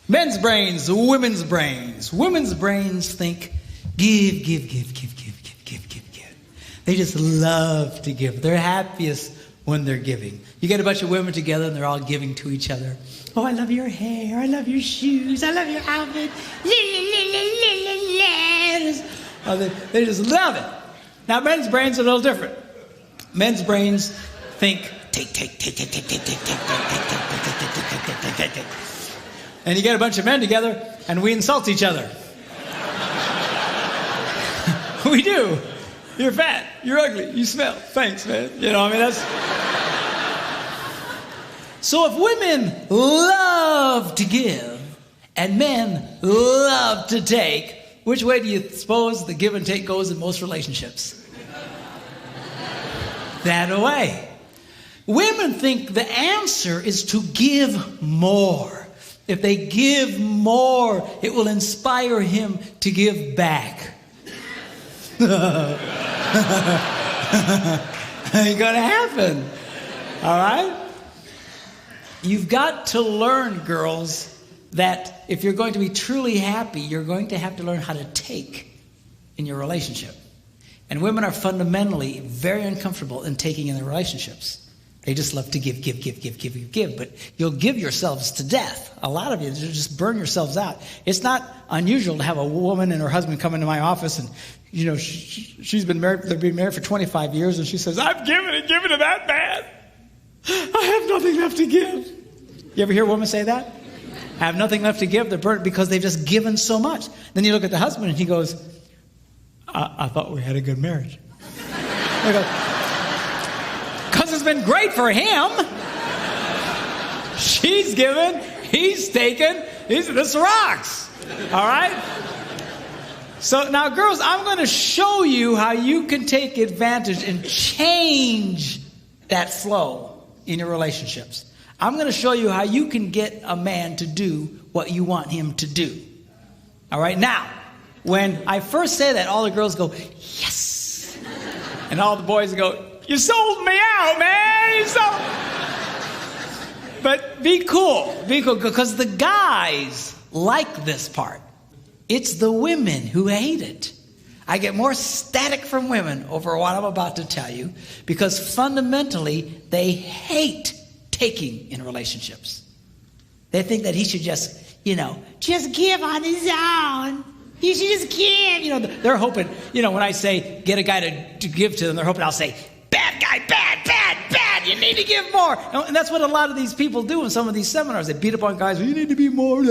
Men's brains, women's brains. Women's brains think, give, give, give, give, give, give, give, give, give. They just love to give. They're happiest when they're giving. You get a bunch of women together and they're all giving to each other. Oh, I love your hair. I love your shoes. I love your outfit. Oh, they just love it. Now, men's brains are a little different. Men's brains think, take, take, take, take, take, take, take, take, take, take, take, take, take, take, take, take. And you get a bunch of men together, and we insult each other. We do. You're fat. You're ugly. You smell. Thanks, man. You know, I mean, that's... So if women love to give, and men love to take, which way do you suppose the give and take goes in most relationships? That way. Women think the answer is to give more. If they give more, it will inspire him to give back. Ain't gonna happen. All right? You've got to learn, girls, that if you're going to be truly happy, you're going to have to learn how to take in your relationship. And women are fundamentally very uncomfortable in taking in their relationships. They just love to give, give, give, give, give, give, give. But you'll give yourselves to death. A lot of you just burn yourselves out. It's not unusual to have a woman and her husband come into my office and, you know, she's been married, they've been married for 25 years, and she says, I've given it that bad. I have nothing left to give. You ever hear a woman say that? I have nothing left to give. They're burnt because they've just given so much. Then you look at the husband and he goes, I thought we had a good marriage. I go, because it's been great for him. She's given, he's taken, this rocks. All right? So now, girls, I'm going to show you how you can take advantage and change that flow in your relationships. I'm going to show you how you can get a man to do what you want him to do. All right? Now, when I first say that, all the girls go, yes. And all the boys go, you sold me out, man. You sold. But be cool, because the guys like this part. It's the women who hate it. I get more static from women over what I'm about to tell you, because fundamentally they hate taking in relationships. They think that he should just, just give on his own. He should just give. They're hoping, when I say get a guy to give to them, they're hoping I'll say, bad guy, bad, bad, bad. You need to give more. And that's what a lot of these people do in some of these seminars. They beat up on guys. You need to be more.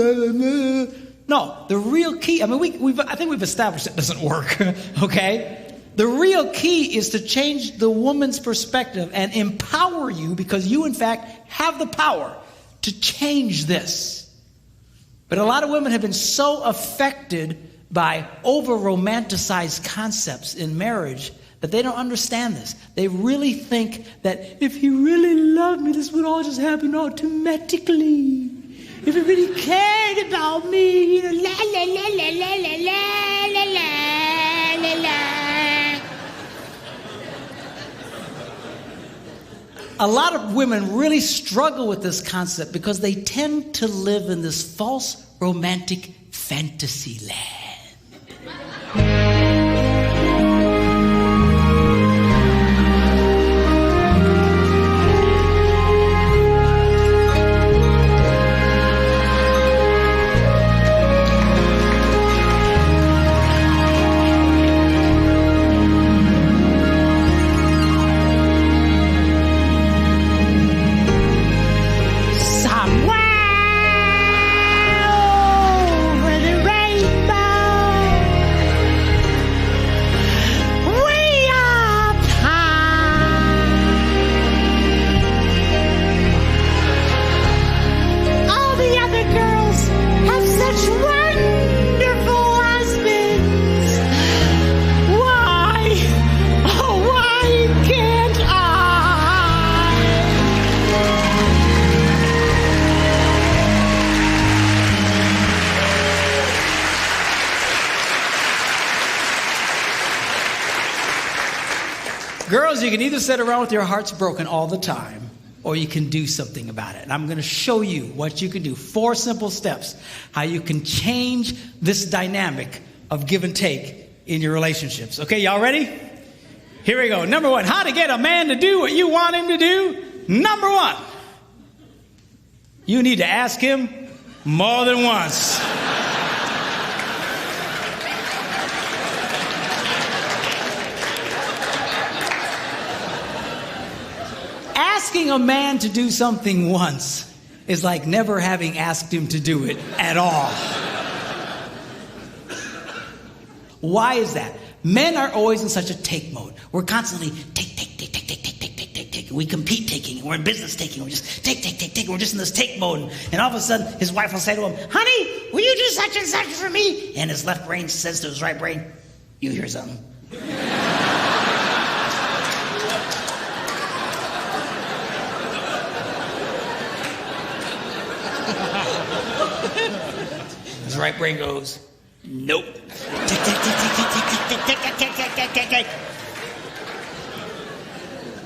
No, the real key. I mean, I think we've established it doesn't work. Okay, the real key is to change the woman's perspective and empower you, because you, in fact, have the power to change this. But a lot of women have been so affected by over-romanticized concepts in marriage that they don't understand this. They really think that if he really loved me, this would all just happen automatically. If he really cared about me, la la la la la la la la la la. A lot of women really struggle with this concept because they tend to live in this false romantic fantasy land. Girls, you can either sit around with your hearts broken all the time, or you can do something about it. And I'm going to show you what you can do. 4 simple steps, how you can change this dynamic of give and take in your relationships. Okay, y'all ready? Here we go. Number 1, how to get a man to do what you want him to do. Number 1, you need to ask him more than once. Asking a man to do something once is like never having asked him to do it at all. Why is that? Men are always in such a take mode. We're constantly take. We compete taking. We're in business taking. We're just take. We're just in this take mode. And all of a sudden, his wife will say to him, honey, will you do such and such for me? And his left brain says to his right brain, you hear something. His right brain goes, nope.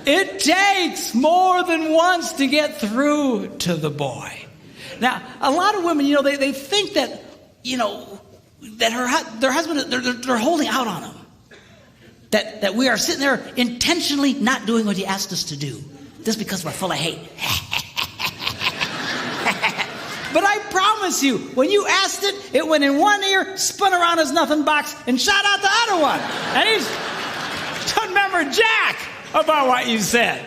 It takes more than once to get through to the boy. Now, a lot of women, they think that, that their husband, they're holding out on them. That we are sitting there intentionally not doing what he asked us to do. Just because we're full of hate. But I promise you, when you asked it, it went in one ear, spun around his nothing box, and shot out the other one. And he doesn't remember jack about what you said.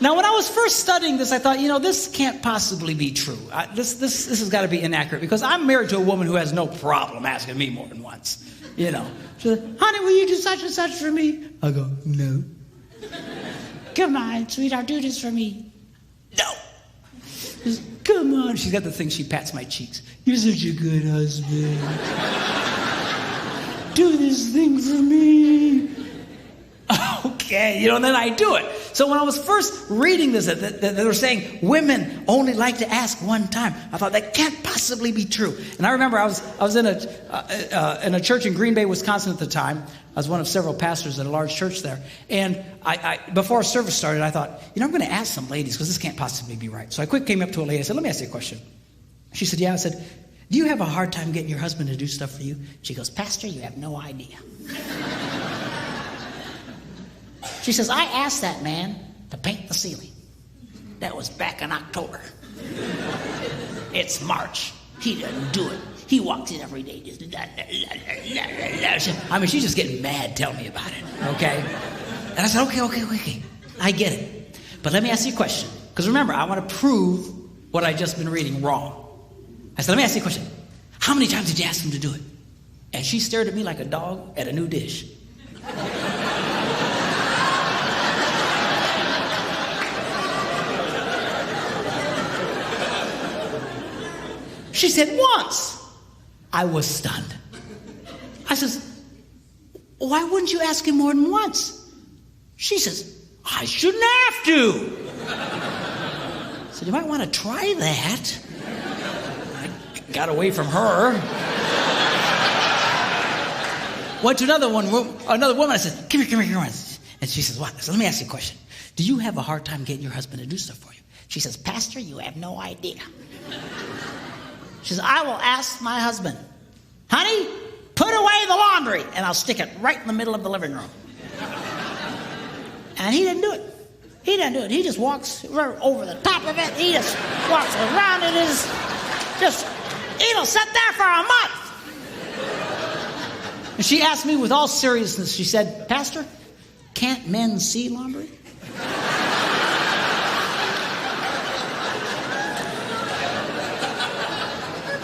Now, when I was first studying this, I thought, this can't possibly be true. This has got to be inaccurate, because I'm married to a woman who has no problem asking me more than once. She said, honey, will you do such and such for me? I go, no. Come on, sweetheart, do this for me. No. Come on. She's got the thing, she pats my cheeks. You're such a good husband. Do this thing for me. Okay, and then I do it. So when I was first reading this, that they were saying women only like to ask one time, I thought that can't possibly be true. And I remember I was in a church in Green Bay, Wisconsin at the time. I was one of several pastors at a large church there. And I before service started, I thought, I'm going to ask some ladies, because this can't possibly be right. So I came up to a lady. I said, let me ask you a question. She said, yeah. I said, do you have a hard time getting your husband to do stuff for you? She goes, Pastor, you have no idea. She says, I asked that man to paint the ceiling. That was back in October. It's March. He doesn't do it. He walks in every day. Just she's just getting mad telling me about it, okay? And I said, okay. I get it. But let me ask you a question. Because remember, I want to prove what I just been reading wrong. I said, let me ask you a question. How many times did you ask him to do it? And she stared at me like a dog at a new dish. She said, once. I was stunned. I says, why wouldn't you ask him more than once? She says, I shouldn't have to. I said, you might want to try that. I got away from her. Went to another woman. I said, come here. And she says, what? I said, let me ask you a question. Do you have a hard time getting your husband to do stuff for you? She says, Pastor, you have no idea. She says, I will ask my husband, honey, put away the laundry, and I'll stick it right in the middle of the living room. And he didn't do it. He just walks over the top of it. He just walks around it. It'll sit there for a month. And she asked me with all seriousness, she said, Pastor, can't men see laundry?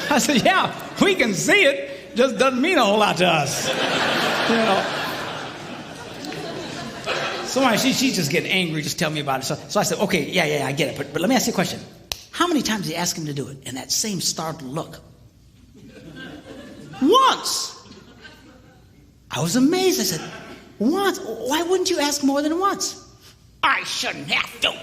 I said, yeah, we can see it. Just doesn't mean a whole lot to us. So she's just getting angry, just tell me about it. So I said, okay, yeah, I get it. But let me ask you a question. How many times did you ask him to do it? And that same startled look. Once. I was amazed. I said, once? Why wouldn't you ask more than once? I shouldn't have to.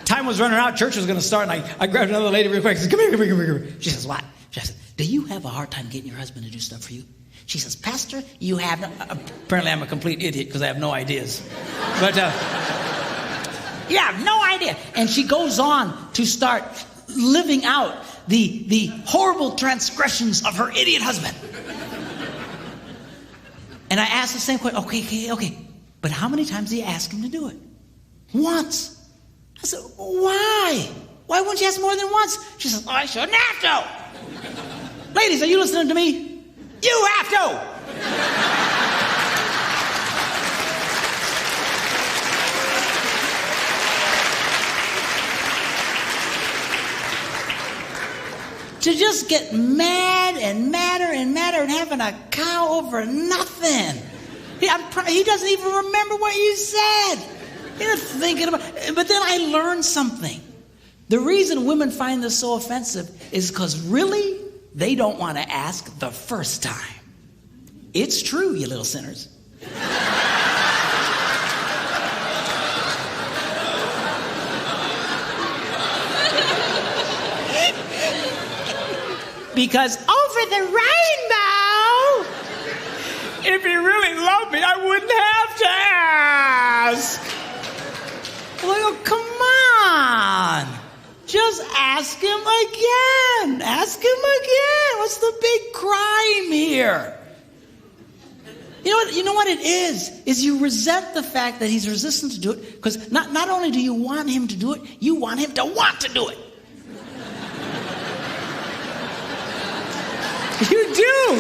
Time was running out. Church was going to start. And I grabbed another lady real quick. I said, come here. She says, what? She said, do you have a hard time getting your husband to do stuff for you? She says, Pastor, you have no... Apparently I'm a complete idiot because I have no ideas. But you have no idea. And she goes on to start living out the horrible transgressions of her idiot husband. And I asked the same question. Okay. But how many times did you ask him to do it? Once. I said, why? Why wouldn't you ask more than once? She says, I shouldn't have to. Ladies, are you listening to me? You have to. To just get mad and madder and having a cow over nothing. He doesn't even remember what you said. You're thinking about it. But then I learned something. The reason women find this so offensive is because really, they don't want to ask the first time. It's true, you little sinners. Because over the rainbow, if he really loved me, I wouldn't have to ask. Well, come on. Just ask him again. Ask him again. What's the big crime here? You know what it is you resent the fact that he's resistant to do it, because not only do you want him to do it, you want him to want to do it. You do.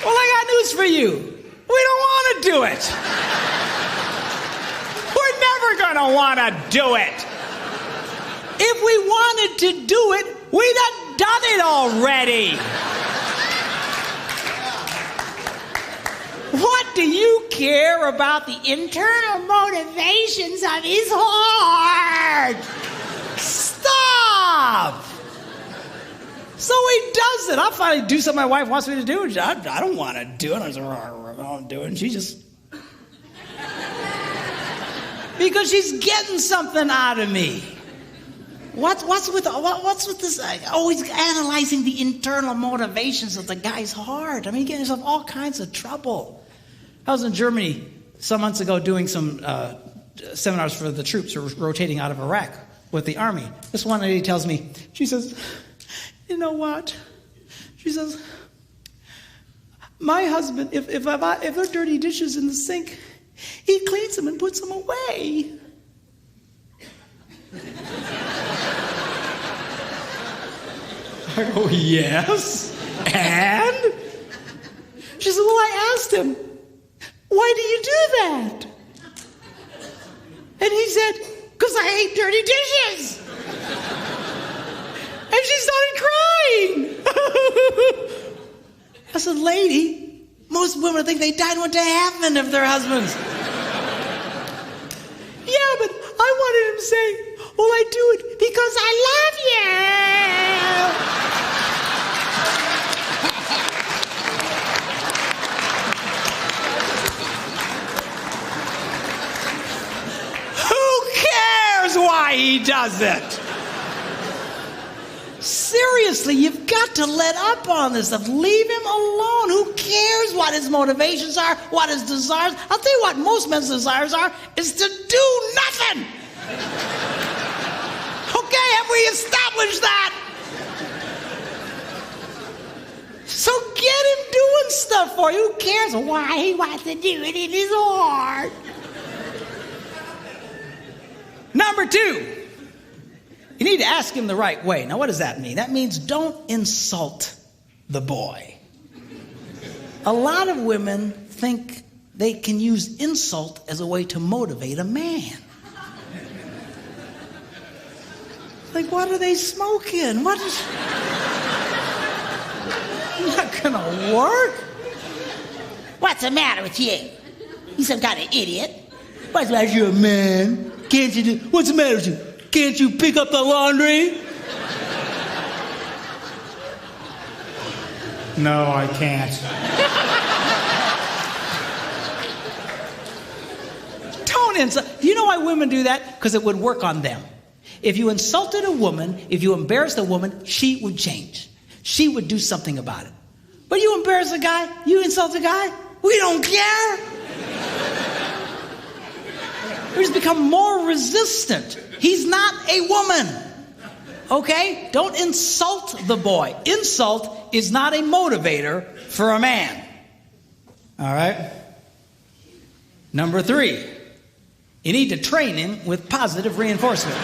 Well, I got news for you. We don't want to do it. We're never going to want to do it. If we wanted to do it, we'd have done it already. What do you care about the internal motivations of his heart? Stop! So he does it. I'll finally do something my wife wants me to do. I don't want to do it. I don't do it. And she just... Because she's getting something out of me. What's with this? Always analyzing the internal motivations of the guy's heart. I mean, you get yourself all kinds of trouble. I was in Germany some months ago doing some seminars for the troops who were rotating out of Iraq with the army. This one lady tells me, she says, you know what? She says, my husband, if there are dirty dishes in the sink, he cleans them and puts them away. I go, yes, and? She said, well, I asked him, why do you do that? And he said, because I hate dirty dishes. And she started crying. I said, lady, most women think they died and went to heaven if their husbands. Yeah, but I wanted him to say, well, I do it because I love you. Why he does it. Seriously, you've got to let up on this stuff. Leave him alone. Who cares what his motivations are, what his desires? I'll tell you what most men's desires are, is to do nothing. Okay, have we established that? So get him doing stuff for you. Who cares why he wants to do it in his heart? Number 2, you need to ask him the right way. Now, what does that mean? That means don't insult the boy. A lot of women think they can use insult as a way to motivate a man. Like, what are they smoking? What is... Not gonna work. What's the matter with you? You some kind of idiot. What's the matter with you, a man? Can't you do... What's the matter with you? Can't you pick up the laundry? No, I can't. Don't insult. You know why women do that? Because it would work on them. If you insulted a woman, if you embarrassed a woman, she would change. She would do something about it. But you embarrass a guy, you insult a guy, we don't care. We just become more resistant. He's not a woman. Okay? Don't insult the boy. Insult is not a motivator for a man. All right? Number 3, you need to train him with positive reinforcement.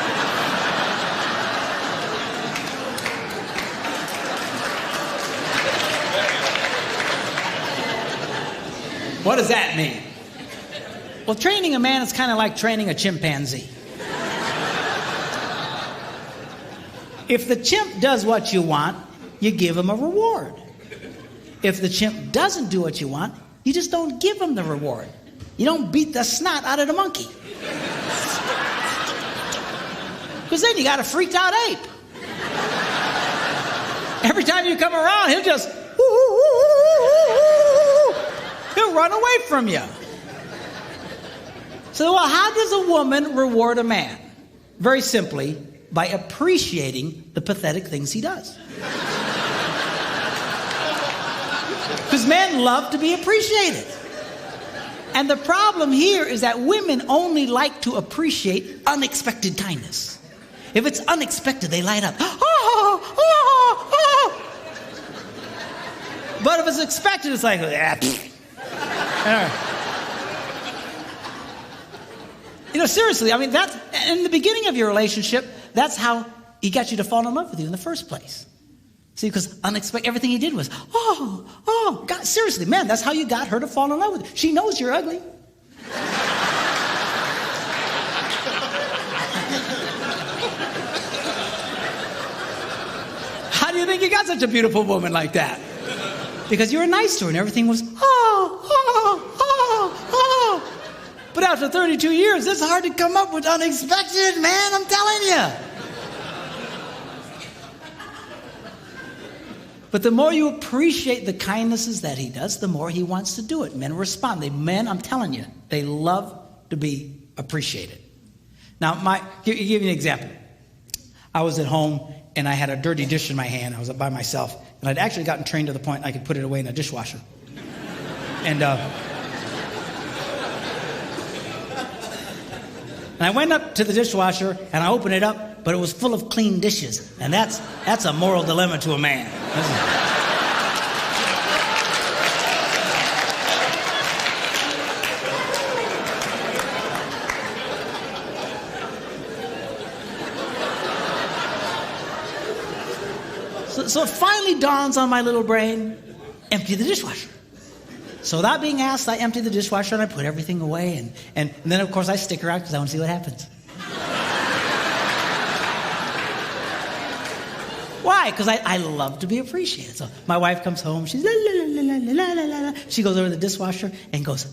What does that mean? Well, training a man is kind of like training a chimpanzee. If the chimp does what you want, you give him a reward. If the chimp doesn't do what you want, you just don't give him the reward. You don't beat the snot out of the monkey. Because then you got a freaked out ape. Every time you come around, he'll just, he'll run away from you. So, well, how does a woman reward a man? Very simply, by appreciating the pathetic things he does. Because men love to be appreciated. And the problem here is that women only like to appreciate unexpected kindness. If it's unexpected, they light up. But if it's expected, it's like, You know, seriously, I mean, that's, in the beginning of your relationship, that's how he got you to fall in love with you in the first place. See, because unexpected, everything he did was, God, seriously, man, that's how you got her to fall in love with you. She knows you're ugly. How do you think you got such a beautiful woman like that? Because you were nice to her and everything was, But after 32 years, it's hard to come up with unexpected, man, I'm telling you. But the more you appreciate the kindnesses that he does, the more he wants to do it. Men respond. Men, I'm telling you, they love to be appreciated. Now, give you an example. I was at home and I had a dirty dish in my hand. I was by myself. And I'd actually gotten trained to the point I could put it away in a dishwasher. And I went up to the dishwasher and I opened it up, but it was full of clean dishes. And that's a moral dilemma to a man. So it finally dawns on my little brain, empty the dishwasher. So without being asked, I empty the dishwasher and I put everything away. And then, of course, I stick around because I want to see what happens. Why? Because I love to be appreciated. So my wife comes home. She's la, la, la, la, la, la, la, la. She goes over to the dishwasher and goes,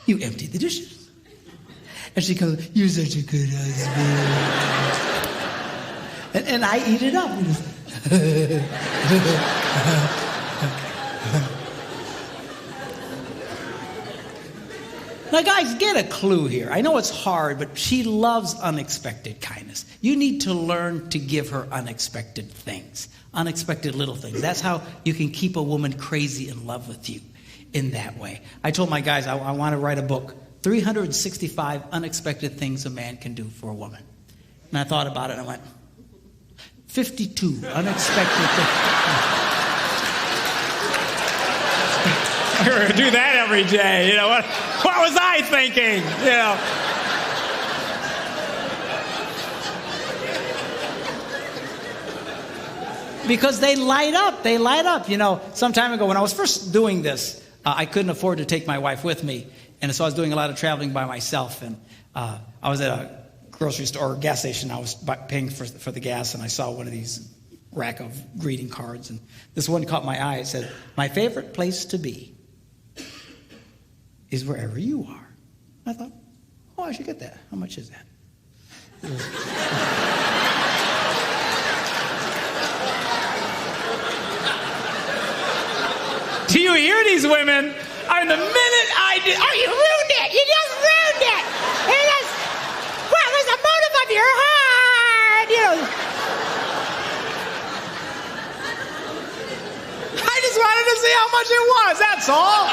you emptied the dishes. And she goes, you're such a good husband. and I eat it up. Now, guys, get a clue here. I know it's hard, but she loves unexpected kindness. You need to learn to give her unexpected things, unexpected little things. That's how you can keep a woman crazy in love with you in that way. I told my guys I want to write a book, 365 Unexpected Things a Man Can Do for a Woman. And I thought about it and I went, 52 unexpected things. We're going to do that every day. You know, what was I thinking? You know. Because they light up. They light up. You know, some time ago when I was first doing this, I couldn't afford to take my wife with me. And so I was doing a lot of traveling by myself. And I was at a grocery store or gas station. I was paying for the gas, and I saw one of these rack of greeting cards. And this one caught my eye. It said, "My favorite place to be is wherever you are." I thought, I should get that. How much is that? Do you hear these women? The minute I did, you ruined it. You just ruined it. What was the motive of your heart? I just wanted to see how much it was, that's all.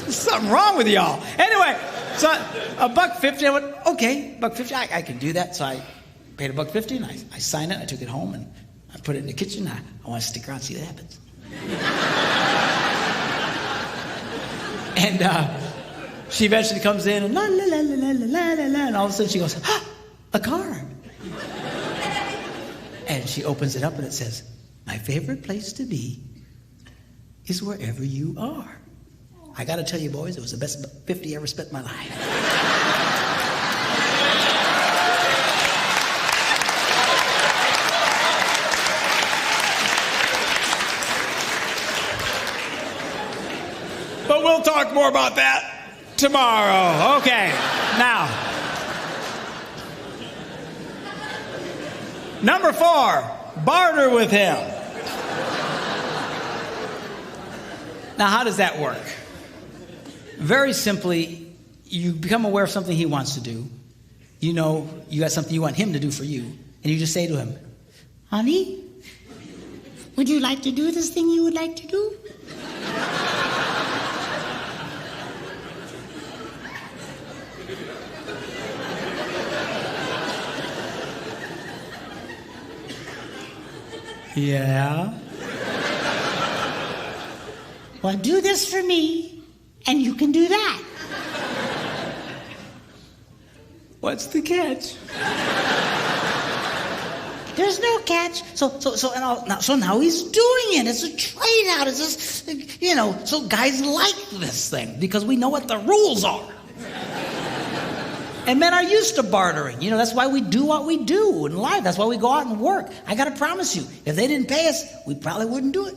There's something wrong with y'all. Anyway, so $1.50, I went, okay, $1.50, I can do that. So I paid $1.50 and I signed it, I took it home and I put it in the kitchen. I want to stick around and see what happens. And she eventually comes in and la la la la la la la la, and all of a sudden she goes, ah, a card. And she opens it up and it says, my favorite place to be is wherever you are. I got to tell you, boys, it was the best 50 I ever spent in my life. But we'll talk more about that tomorrow. Okay, now. Number 4, barter with him. Now, how does that work? Very simply, you become aware of something he wants to do. You know you got something you want him to do for you. And you just say to him, honey, would you like to do this thing you would like to do? Yeah. Well, do this for me, and you can do that. What's the catch? There's no catch. So now he's doing it. It's a trade out. It's just, so guys like this thing because we know what the rules are. And men are used to bartering. That's why we do what we do in life. That's why we go out and work. I got to promise you, if they didn't pay us, we probably wouldn't do it.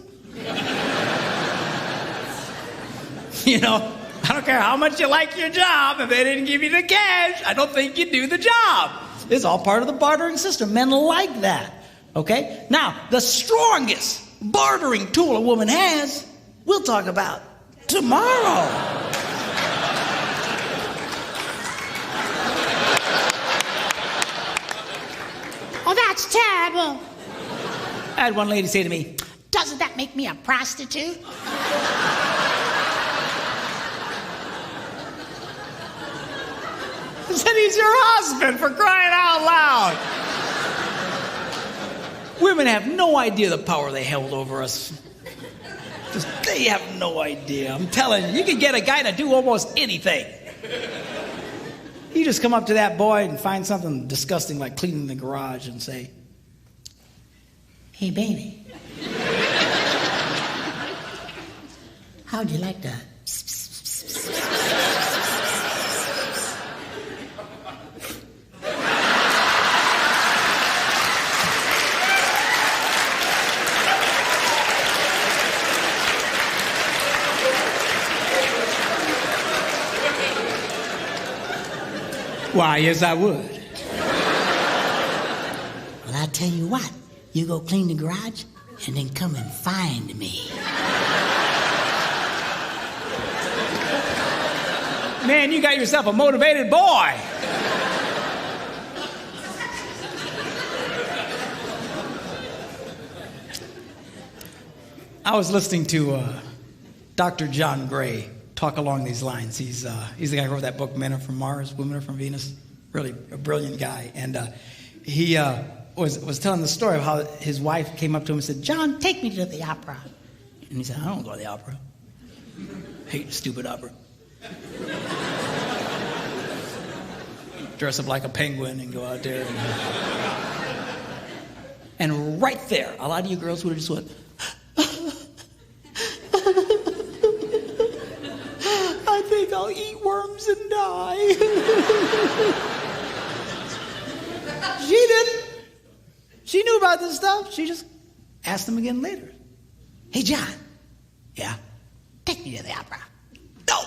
I don't care how much you like your job. If they didn't give you the cash, I don't think you'd do the job. It's all part of the bartering system. Men like that. Okay? Now, the strongest bartering tool a woman has, we'll talk about tomorrow. Oh, that's terrible. I had one lady say to me, doesn't that make me a prostitute? I said, he's your husband, for crying out loud. Women have no idea the power they held over us. They have no idea. I'm telling you, you can get a guy to do almost anything. You just come up to that boy and find something disgusting like cleaning the garage and say, hey, baby, how'd you like that? Why, yes, I would. Well, I tell you what, you go clean the garage and then come and find me. Man, you got yourself a motivated boy. I was listening to Dr. John Gray talk along these lines. He's the guy who wrote that book, Men Are From Mars, Women Are From Venus. Really a brilliant guy. And he was telling the story of how his wife came up to him and said, John, take me to the opera. And he said, I don't go to the opera. I hate stupid opera. Dress up like a penguin and go out there. And right there, a lot of you girls would have just went, I think I'll eat worms and die. She didn't. She knew about this stuff. She just asked him again later. Hey, John. Yeah? Take me to the opera. No.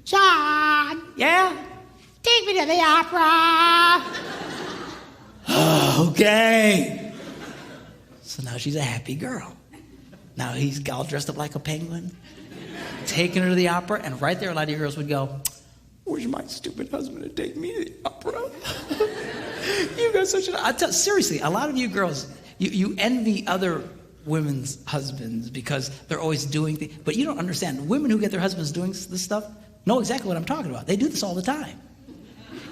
John. Yeah? Take me to the opera. Okay. So now she's a happy girl. Now he's all dressed up like a penguin, taking her to the opera, and right there a lot of you girls would go, Wish my stupid husband would take me to the opera. You got such seriously, a lot of you girls, you envy other women's husbands because they're always doing things. But you don't understand. Women who get their husbands doing this stuff know exactly what I'm talking about. They do this all the time.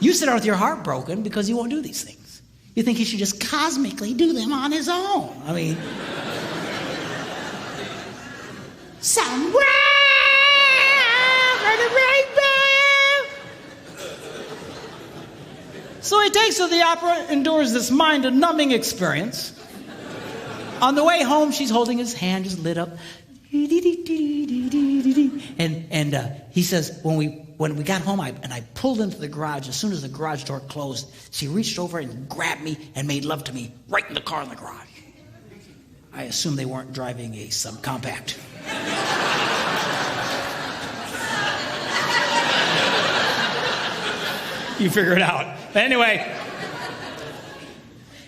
You sit out with your heart broken because he won't do these things. You think he should just cosmically do them on his own. I mean, somewhere in the rainbow. So he takes her to the opera, endures this mind-numbing experience. On the way home, she's holding his hand, just lit up. And he says, when we got home, I pulled into the garage. As soon as the garage door closed, she reached over and grabbed me and made love to me right in the car in the garage. I assume they weren't driving a subcompact. You figure it out. Anyway.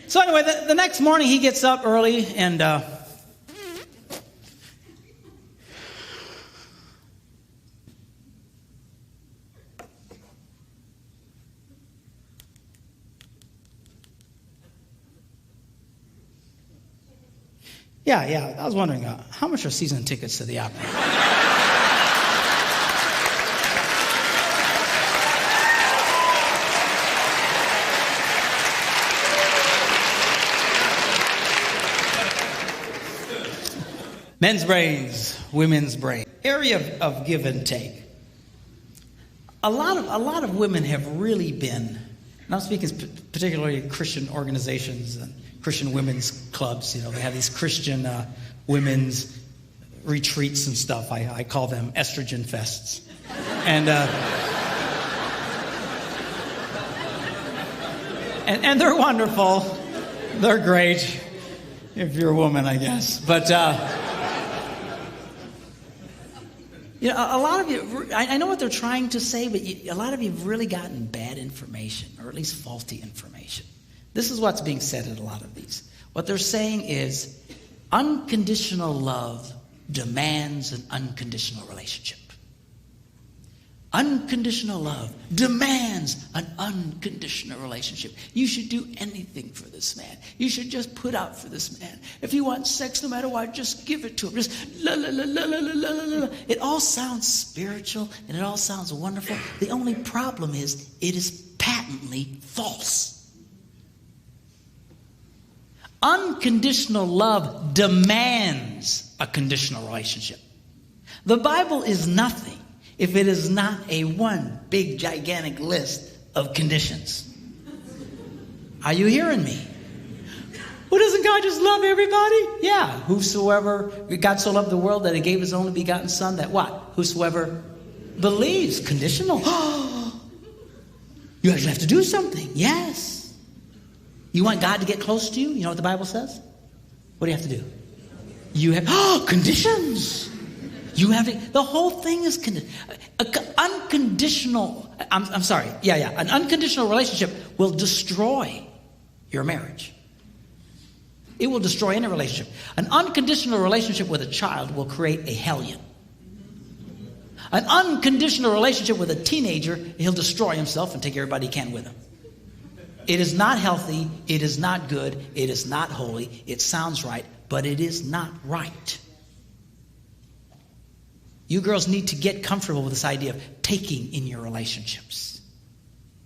So anyway, the next morning he gets up early and yeah, I was wondering, how much are season tickets to the opera? Men's brains, women's brains. Area of give and take. A lot of women have really been, and I'm speaking particularly Christian organizations and Christian women's clubs. You know, they have these Christian women's retreats and stuff. I call them estrogen fests. And they're wonderful. They're great if you're a woman, I guess. But you know, a lot of you, I know what they're trying to say, but a lot of you have really gotten bad information, or at least faulty information. This is what's being said at a lot of these. What they're saying is unconditional love demands an unconditional relationship. Unconditional love demands an unconditional relationship. You should do anything for this man. You should just put out for this man. If he wants sex, no matter what, just give it to him. Just la la la la la la la la. It all sounds spiritual and it all sounds wonderful. The only problem is it is patently false. Unconditional love demands a conditional relationship. The Bible is nothing if it is not a one big gigantic list of conditions. Are you hearing me? Well, doesn't God just love everybody? Yeah. Whosoever, God so loved the world that he gave his only begotten son, that what? Whosoever believes. Conditional. You actually have to do something. Yes. You want God to get close to you? You know what the Bible says? What do you have to do? You have conditions. You have to, the whole thing is unconditional. I'm sorry. Yeah. An unconditional relationship will destroy your marriage. It will destroy any relationship. An unconditional relationship with a child will create a hellion. An unconditional relationship with a teenager, he'll destroy himself and take everybody he can with him. It is not healthy. It is not good. It is not holy. It sounds right, but it is not right. You girls need to get comfortable with this idea of taking in your relationships.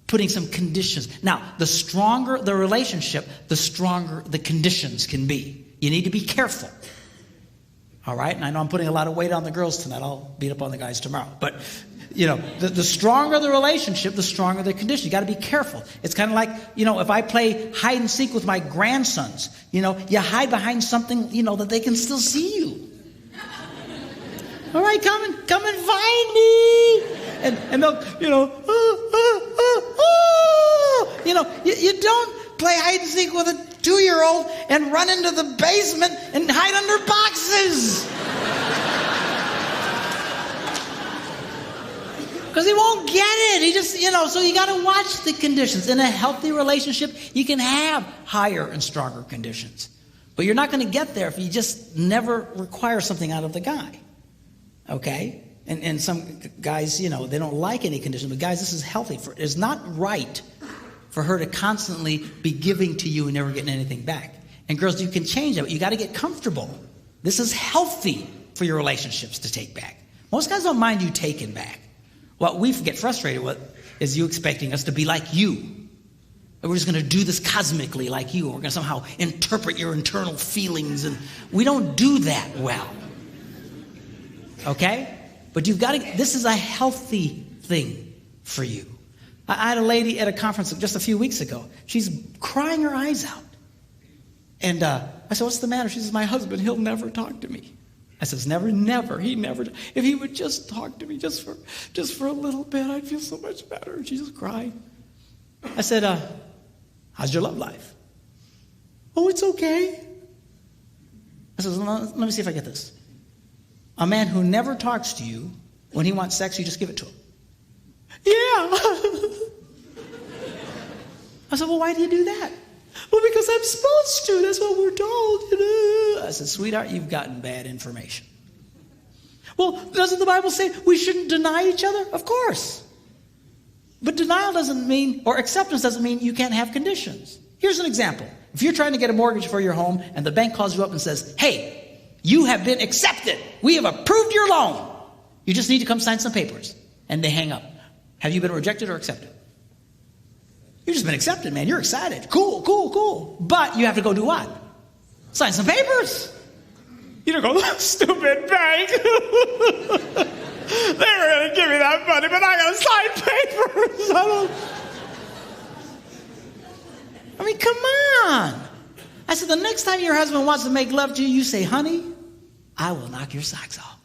Putting some conditions. Now, the stronger the relationship, the stronger the conditions can be. You need to be careful. All right? And I know I'm putting a lot of weight on the girls tonight. I'll beat up on the guys tomorrow. But, you know, the stronger the relationship, the stronger the condition. You got to be careful. It's kind of like, you know, if I play hide and seek with my grandsons, you know, you hide behind something, you know, that they can still see you. All right, come and find me. And they'll, you know, you know, you don't play hide and seek with a 2-year-old and run into the basement and hide under boxes. Because he won't get it. He just, you know, so you got to watch the conditions. In a healthy relationship, you can have higher and stronger conditions. But you're not going to get there if you just never require something out of the guy. Okay? And some guys, they don't like any condition. But guys, this is healthy. It's not right for her to constantly be giving to you and never getting anything back. And girls, you can change that, but you got to get comfortable. This is healthy for your relationships to take back. Most guys don't mind you taking back. What we get frustrated with is you expecting us to be like you. And we're just going to do this cosmically like you. We're going to somehow interpret your internal feelings. And we don't do that well. Okay? But you've got to, this is a healthy thing for you. I had a lady at a conference just a few weeks ago. She's crying her eyes out. And I said, what's the matter? She says, my husband, he'll never talk to me. I says, never. He never. If he would just talk to me just for a little bit, I'd feel so much better. And she just cried. I said, how's your love life? Oh, it's okay. I said, let me see if I get this. A man who never talks to you, when he wants sex, you just give it to him. Yeah. I said, well, why do you do that? Well, because I'm supposed to. That's what we're told. I said, sweetheart, you've gotten bad information. Well, doesn't the Bible say we shouldn't deny each other? Of course. But denial doesn't mean, or acceptance doesn't mean you can't have conditions. Here's an example. If you're trying to get a mortgage for your home and the bank calls you up and says, hey, you have been accepted. We have approved your loan. You just need to come sign some papers. And they hang up. Have you been rejected or accepted? You've just been accepted, man. You're excited. Cool. But you have to go do what? Sign some papers. You don't go, stupid bank. They were going to give me that money, but I got to sign papers. I mean, come on. I said, the next time your husband wants to make love to you, you say, honey, I will knock your socks off.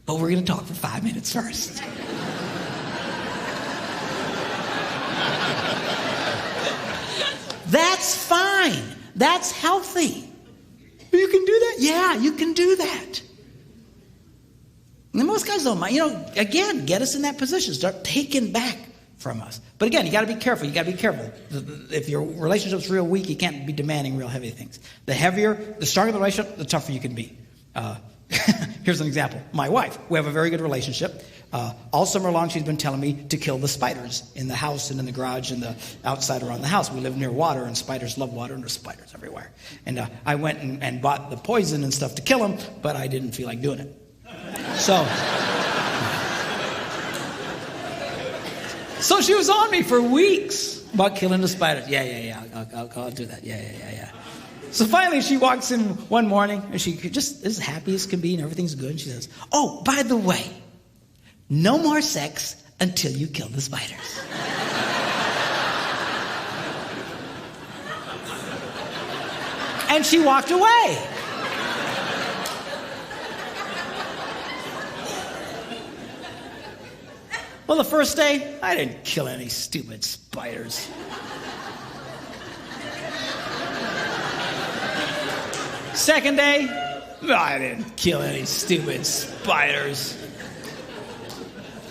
But we're going to talk for 5 minutes first. That's fine. That's healthy. You can do that? Yeah, you can do that. And most guys don't mind. Again, get us in that position. Start taking back from us. But again, you got to be careful. If your relationship's real weak, you can't be demanding real heavy things. The stronger the relationship, the tougher you can be. Here's an example. My wife, we have a very good relationship. All summer long, she's been telling me to kill the spiders in the house and in the garage and the outside around the house. We live near water, and spiders love water, and there's spiders everywhere. And I went and bought the poison and stuff to kill them, but I didn't feel like doing it. So she was on me for weeks about killing the spiders. Yeah. I'll do that. Yeah. So finally, she walks in one morning, and she just is happy as can be, and everything's good. And she says, oh, by the way, no more sex until you kill the spiders. And she walked away. Well, the first day, I didn't kill any stupid spiders. Second day, I didn't kill any stupid spiders.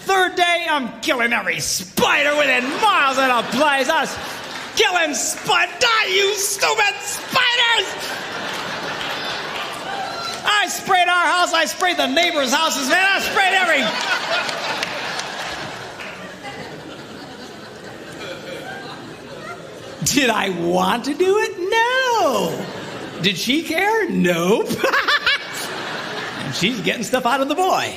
Third day, I'm killing every spider within miles of the place. I was killing die, you stupid spiders! I sprayed our house. I sprayed the neighbors' houses, man. I sprayed Did I want to do it? No. Did she care? Nope. And she's getting stuff out of the boy.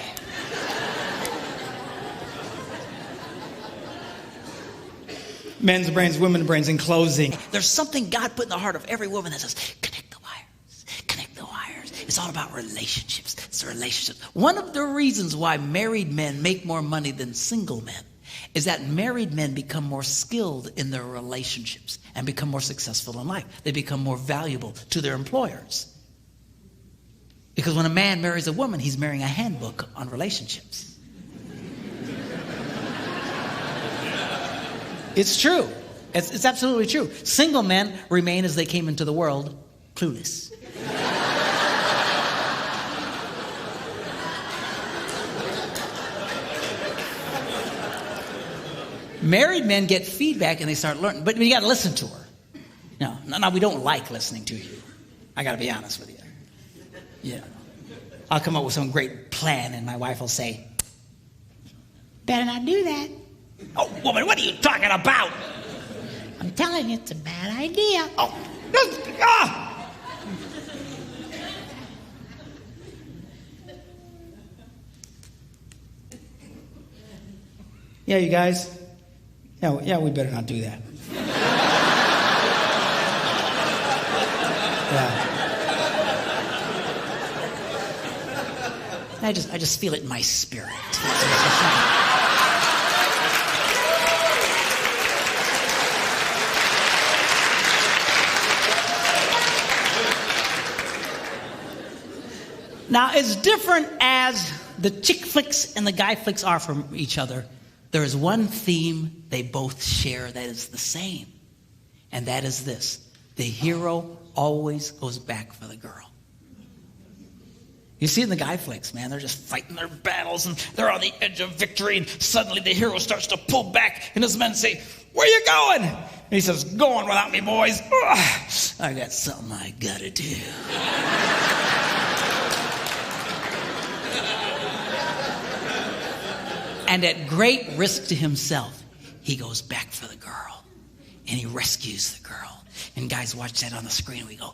Men's brains, women's brains. In closing, there's something God put in the heart of every woman that says, connect the wires. Connect the wires. It's all about relationships. It's relationships. One of the reasons why married men make more money than single men is that married men become more skilled in their relationships and become more successful in life. They become more valuable to their employers. Because when a man marries a woman, he's marrying a handbook on relationships. It's true. It's absolutely true. Single men remain as they came into the world, clueless. Married men get feedback and they start learning, but you got to listen to her. No, we don't like listening to you. I got to be honest with you. Yeah. I'll come up with some great plan, and my wife will say, better not do that. Oh, woman, what are you talking about? I'm telling you, it's a bad idea. Oh, ah! Yeah, you guys. Yeah, we better not do that. Yeah. I just feel it in my spirit. Now, as different as the chick flicks and the guy flicks are from each other, there is one theme they both share that is the same. And that is this. The hero always goes back for the girl. You see it in the guy flicks, man. They're just fighting their battles, and they're on the edge of victory, and suddenly the hero starts to pull back, and his men say, where you going? And he says, going without me, boys. Ugh, I got something I gotta do. And at great risk to himself, he goes back for the girl, and he rescues the girl. And guys watch that on the screen, and we go,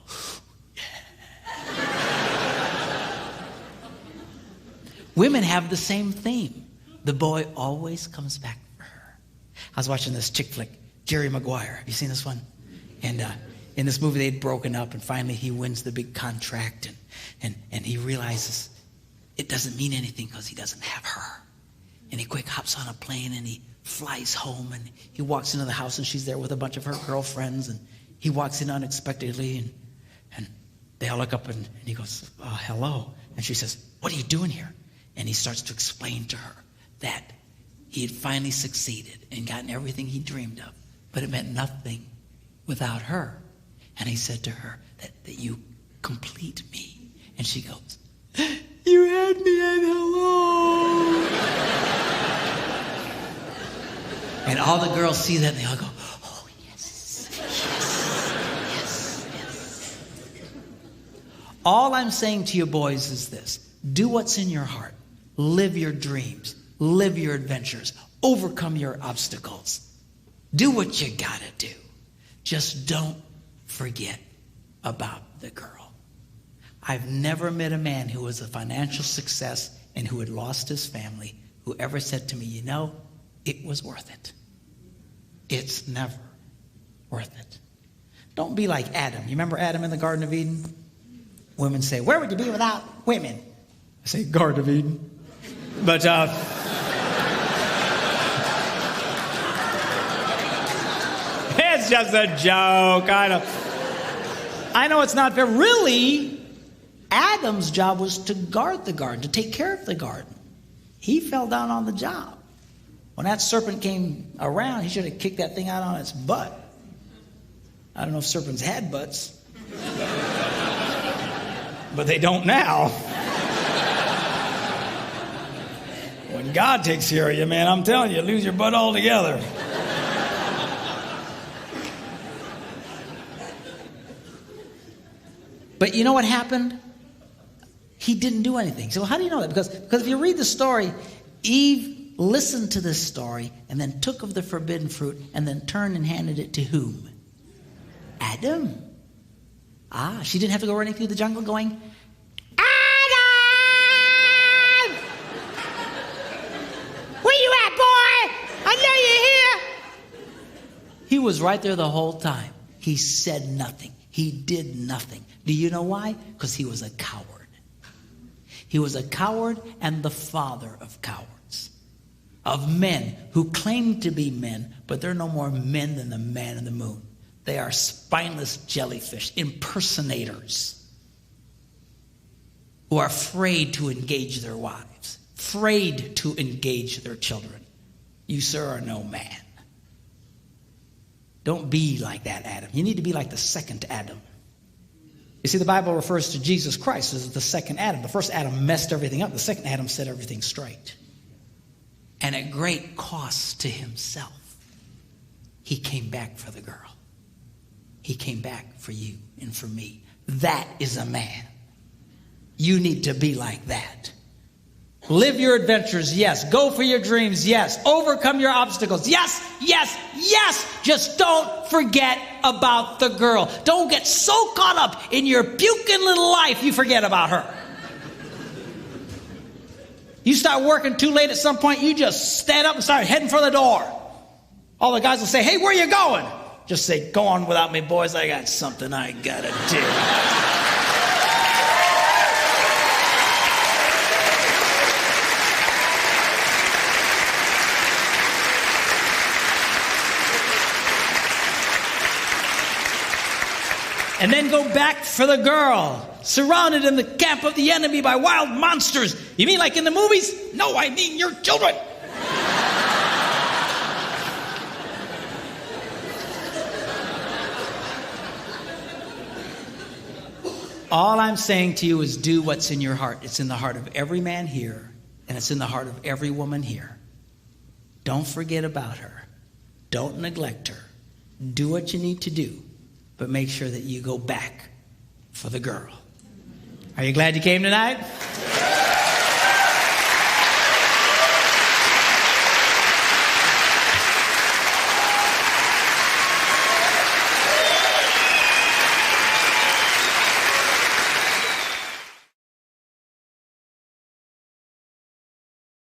Women have the same theme. The boy always comes back for her. I was watching this chick flick, Jerry Maguire. Have you seen this one? And in this movie, they'd broken up, and finally he wins the big contract, and he realizes it doesn't mean anything because he doesn't have her. And he quick hops on a plane, and he flies home, and he walks into the house, and she's there with a bunch of her girlfriends, and he walks in unexpectedly, and they all look up, and he goes, hello. And she says, what are you doing here? And he starts to explain to her that he had finally succeeded and gotten everything he dreamed of, but it meant nothing without her. And he said to her that you complete me. And she goes, you had me at hello. And all the girls see that, and they all go, oh, yes, yes, yes, yes. All I'm saying to you boys is this. Do what's in your heart. Live your dreams. Live your adventures. Overcome your obstacles. Do what you gotta do. Just don't forget about the girl. I've never met a man who was a financial success and who had lost his family who ever said to me, you know, it was worth it. It's never worth it. Don't be like Adam. You remember Adam in the Garden of Eden? Women say, where would you be without women? I say, Garden of Eden. But, it's just a joke. I know it's not fair. Really, Adam's job was to guard the garden, to take care of the garden. He fell down on the job. When that serpent came around, he should have kicked that thing out on its butt. I don't know if serpents had butts. But they don't now. When God takes care of you, man, I'm telling you, lose your butt altogether. But you know what happened? He didn't do anything. So how do you know that? Because if you read the story, Eve listened to this story and then took of the forbidden fruit and then turned and handed it to whom? Adam. She didn't have to go running through the jungle going, Adam! Where you at, boy? I know you're here. He was right there the whole time. He said nothing. He did nothing. Do you know why? Because he was a coward. He was a coward and the father of cowards. Of men who claim to be men, but they're no more men than the man in the moon. They are spineless jellyfish, impersonators, who are afraid to engage their wives, afraid to engage their children. You, sir, are no man. Don't be like that, Adam. You need to be like the second Adam. You see, the Bible refers to Jesus Christ as the second Adam. The first Adam messed everything up. The second Adam set everything straight. And at great cost to himself, he came back for the girl. He came back for you and for me. That is a man. You need to be like that. Live your adventures, yes. Go for your dreams, yes. Overcome your obstacles, yes, yes, yes. Just don't forget about the girl. Don't get so caught up in your puking little life you forget about her. You start working too late at some point, you just stand up and start heading for the door. All the guys will say, hey, where you going? Just say, go on without me, boys. I got something I gotta do. And then go back for the girl, surrounded in the camp of the enemy by wild monsters. You mean like in the movies? No, I mean your children. All I'm saying to you is do what's in your heart. It's in the heart of every man here, and it's in the heart of every woman here. Don't forget about her. Don't neglect her. Do what you need to do. But make sure that you go back for the girl. Are you glad you came tonight?